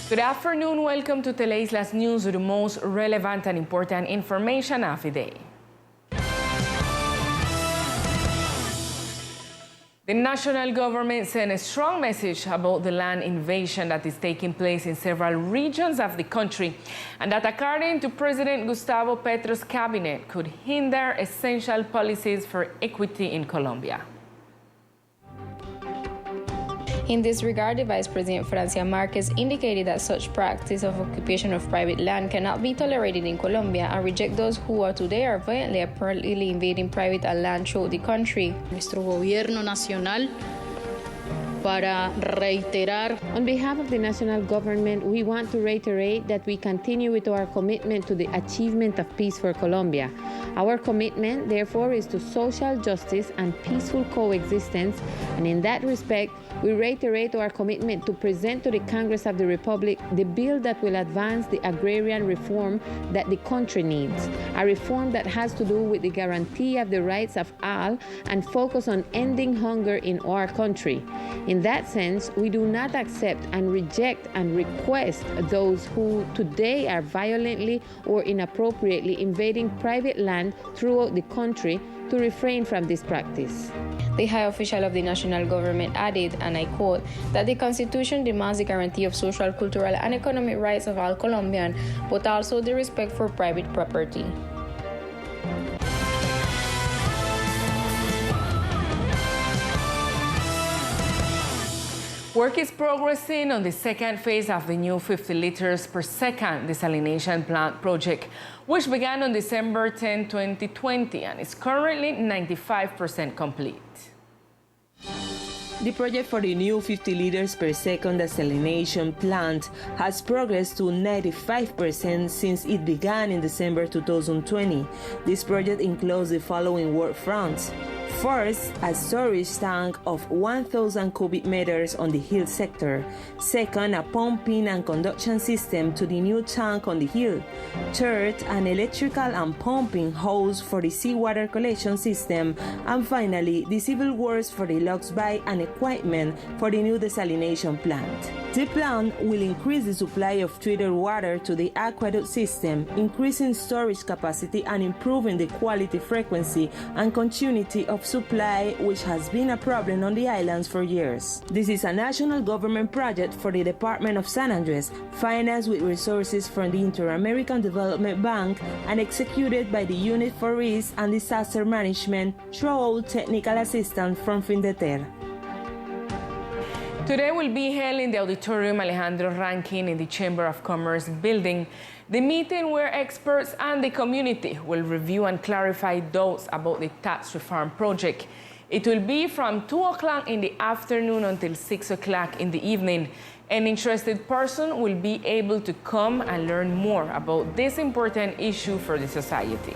Good afternoon, welcome to Teleislas News with the most relevant and important information of the day. The national government sent a strong message about the land invasion that is taking place in several regions of the country, and that according to President Gustavo Petro's cabinet could hinder essential policies for equity in Colombia. In this regard, the Vice President Francia Marquez indicated that such practice of occupation of private land cannot be tolerated in Colombia and reject those who are today are violently and apparently invading private land throughout the country. Nuestro gobierno nacional para reiterar. On behalf of the national government, we want to reiterate that we continue with our commitment to the achievement of peace for Colombia. Our commitment, therefore, is to social justice and peaceful coexistence, and in that respect, we reiterate our commitment to present to the Congress of the Republic the bill that will advance the agrarian reform that the country needs, a reform that has to do with the guarantee of the rights of all and focus on ending hunger in our country. In that sense, we do not accept and reject and request those who today are violently or inappropriately invading private land throughout the country to refrain from this practice. The high official of the national government added, and I quote, that the Constitution demands the guarantee of social, cultural, and economic rights of all Colombians, but also the respect for private property. Work is progressing on the second phase of the new 50 liters per second desalination plant project, which began on December 10, 2020, and is currently 95% complete. The project for the new 50 liters per second desalination plant has progressed to 95% since it began in December 2020. This project includes the following work fronts. First, a storage tank of 1,000 cubic meters on the hill sector. Second, a pumping and conduction system to the new tank on the hill. Third, an electrical and pumping hose for the seawater collection system. And finally, the civil works for the logs-by and equipment for the new desalination plant. The plant will increase the supply of treated water to the aqueduct system, increasing storage capacity and improving the quality, frequency, and continuity of supply, which has been a problem on the islands for years. This is a national government project for the Department of San Andres, financed with resources from the Inter-American Development Bank and executed by the Unit for Risk and Disaster Management through technical assistance from FINDETER. Today will be held in the Auditorium Alejandro Rankin in the Chamber of Commerce building, the meeting where experts and the community will review and clarify doubts about the tax reform project. It will be from 2 o'clock in the afternoon until 6 o'clock in the evening. An interested person will be able to come and learn more about this important issue for the society.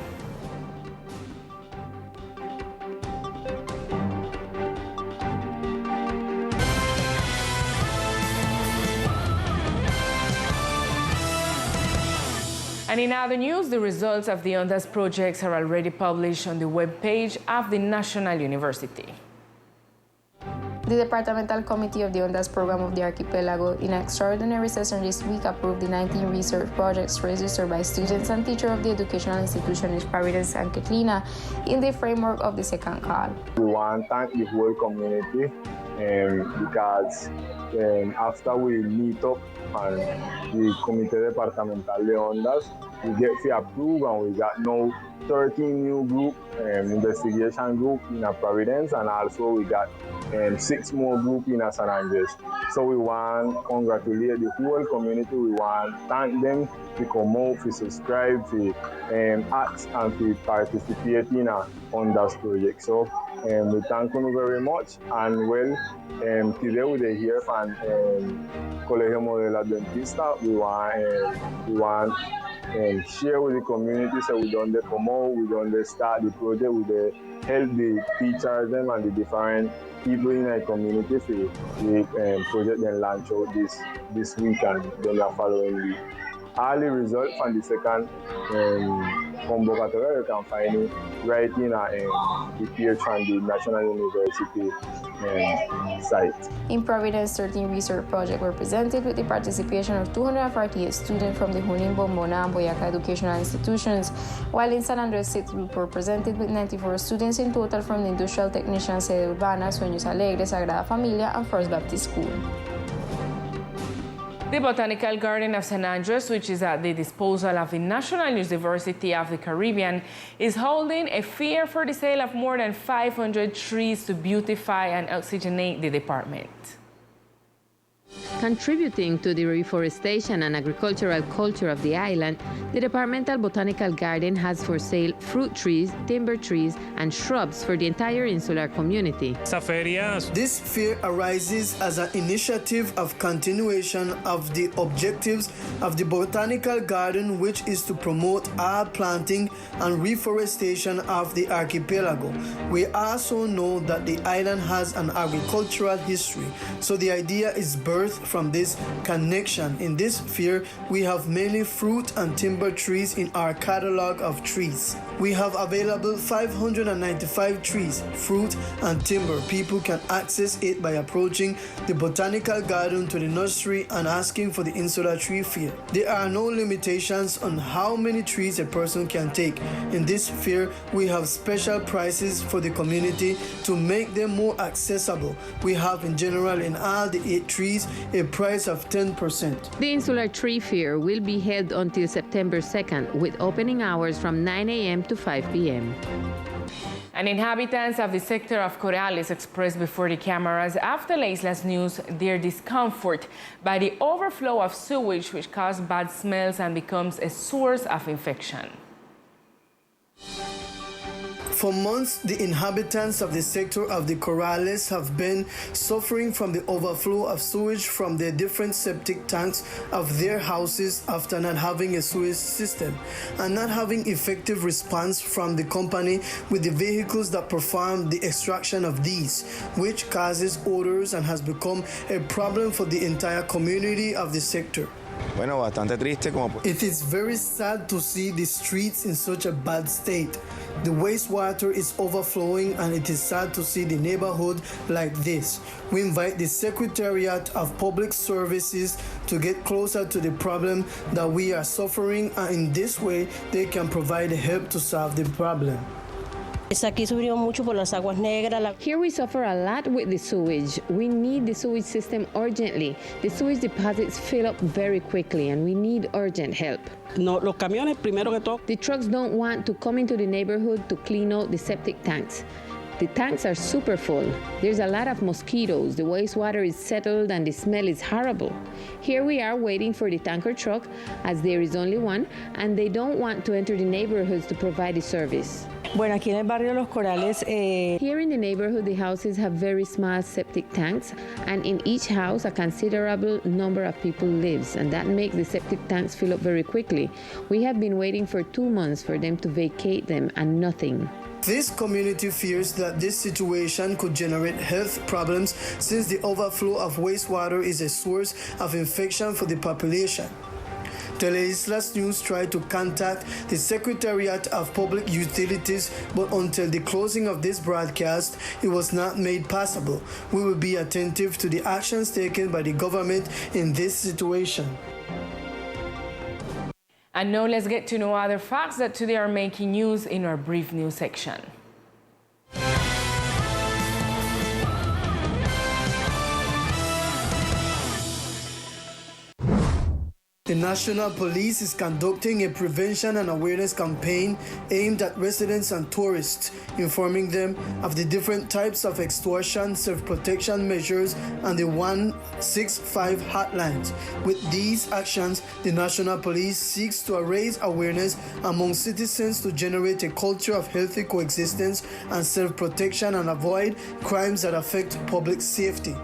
And in other news, the results of the ONDAS projects are already published on the webpage of the National University. The Departmental Committee of the ONDAS Program of the Archipelago, in an extraordinary session this week, approved the 19 research projects registered by students and teachers of the educational institution in Providence and Catlina in the framework of the second call. We want to thank the whole community because after we meet up and the Comité Departamental de Ondas, we get to approve and we got now 13 new group, investigation group in Providence, and also we got 6 more group in San Andres. So we want to congratulate the whole community. We want to thank them to come out, to subscribe, to act and to participate in on this project. So we thank you very much, and well, today we hear from Colegio Modelo Adventista. We want share with the community, so we don't come out, we don't start the project, we help the teachers them and the different people in the community for the project then launch out this week and then the following week. All the results from the second convocatoria, you can find it right in the page on the National University site. In Providence, 13 research projects were presented with the participation of 248 students from the Junín, Bombona, and Boyacá educational institutions, while in San Andres, 6 groups were presented with 94 students in total from the Industrial Technician Sede Urbana, Sueños Alegres, Sagrada Familia, and First Baptist School. The Botanical Garden of San Andres, which is at the disposal of the National University of the Caribbean, is holding a fair for the sale of more than 500 trees to beautify and oxygenate the department. Contributing to the reforestation and agricultural culture of the island, the Departmental Botanical Garden has for sale fruit trees, timber trees, and shrubs for the entire insular community. This fair arises as an initiative of continuation of the objectives of the Botanical Garden, which is to promote arbor planting and reforestation of the archipelago. We also know that the island has an agricultural history, so the idea is birthed from this connection. In this fair, we have mainly fruit and timber trees in our catalog of trees. We have available 595 trees, fruit and timber. People can access it by approaching the Botanical Garden to the nursery and asking for the Insular Tree Fair. There are no limitations on how many trees a person can take. In this fair, we have special prices for the community to make them more accessible. We have in general in all the 8 trees a price of 10%. The Insular Tree Fair will be held until September 2nd, with opening hours from 9 a.m. to 5 p.m. And inhabitants of the sector of Corrales expressed before the cameras of Teleislas News their discomfort by the overflow of sewage, which causes bad smells and becomes a source of infection. For months, the inhabitants of the sector of the Corrales have been suffering from the overflow of sewage from their different septic tanks of their houses after not having a sewage system and not having effective response from the company with the vehicles that perform the extraction of these, which causes odors and has become a problem for the entire community of the sector. It is very sad to see the streets in such a bad state. The wastewater is overflowing and it is sad to see the neighborhood like this. We invite the Secretariat of Public Services to get closer to the problem that we are suffering, and in this way they can provide help to solve the problem. Here we suffer a lot with the sewage. We need the sewage system urgently. The sewage deposits fill up very quickly and we need urgent help. The trucks don't want to come into the neighborhood to clean out the septic tanks. The tanks are super full. There's a lot of mosquitoes. The wastewater is settled and the smell is horrible. Here we are waiting for the tanker truck, as there is only one, and they don't want to enter the neighborhoods to provide the service. Here in the neighborhood, the houses have very small septic tanks, and in each house, a considerable number of people lives, and that makes the septic tanks fill up very quickly. We have been waiting for 2 months for them to vacate them, and nothing. This community fears that this situation could generate health problems since the overflow of wastewater is a source of infection for the population. Teleislas News tried to contact the Secretariat of Public Utilities, but until the closing of this broadcast, it was not made possible. We will be attentive to the actions taken by the government in this situation. And now let's get to know other facts that today are making news in our brief news section. The National Police is conducting a prevention and awareness campaign aimed at residents and tourists, informing them of the different types of extortion, self-protection measures, and the 165 hotlines. With these actions, the National Police seeks to raise awareness among citizens to generate a culture of healthy coexistence and self-protection and avoid crimes that affect public safety.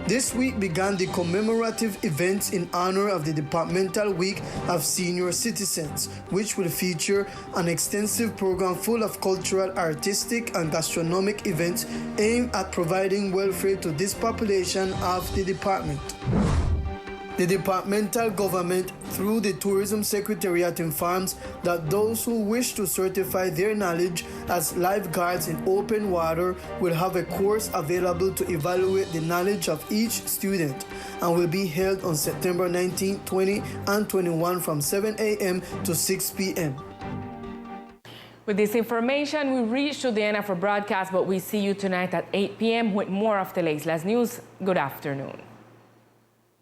This week began the commemorative events in honor of the Departmental Week of Senior Citizens, which will feature an extensive program full of cultural, artistic, and gastronomic events aimed at providing welfare to this population of the department. The departmental government, through the Tourism Secretariat, informs that those who wish to certify their knowledge as lifeguards in open water will have a course available to evaluate the knowledge of each student and will be held on September 19, 20, and 21 from 7 a.m. to 6 p.m. With this information, we reach to the end of our broadcast, but we see you tonight at 8 p.m. with more of Teleislas News. Good afternoon.